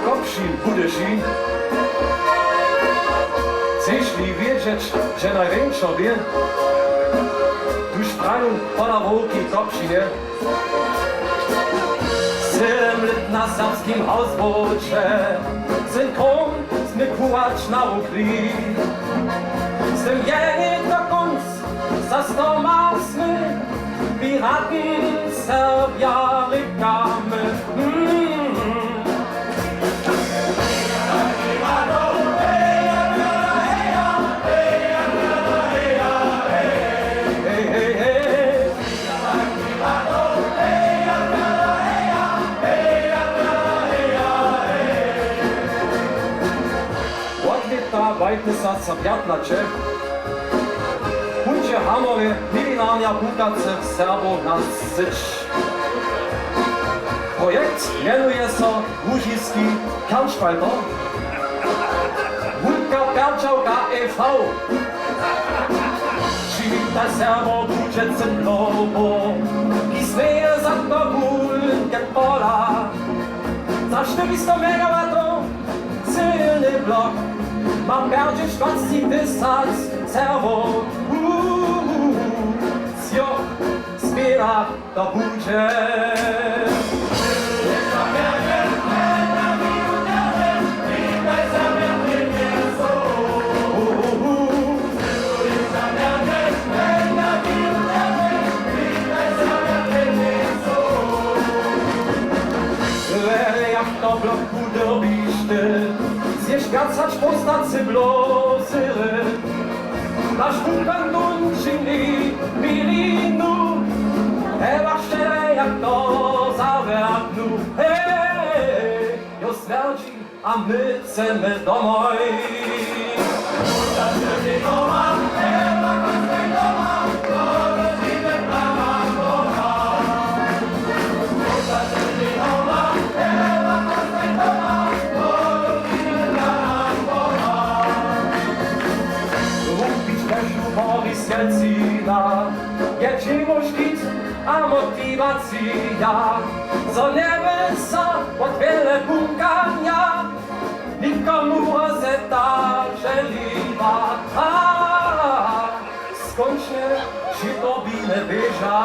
kopším budeš jí. Chceš-li wiedzieć, że największa wie, tuż prają pana wołki kopšinie. 7 lat na serbskim Hausboocie, synchron zmykułacz na ukry. Z tym jeny do końc, za 100 masmy, Piraten, Serbier, Rekame. Weite sa pjatnače, punče hamove, milinanja pukace v Serbo na syć. Projekt mianuje się Łužický Kernspalter, Wódka Perčałka e.V. Przywita Serbo budżet globo, i smeje za to gulkę pola. Za 400 megawatów silny blok, mam bardziej 40 000 serwo. Zjo, zbiera do budżet. Jak to blok budowiszty, zjeżdżać po stacy blosyry. Nasz wulkan dunczyni milinu, chyba szczere jak to zawiadnu. Hej, jo śmierci, a my chcemy domoj. Je čimoškic a motivacija, za nebesa od vele punkanja, nikomu rozeta želiva. Skończnie się tobie nie wyża.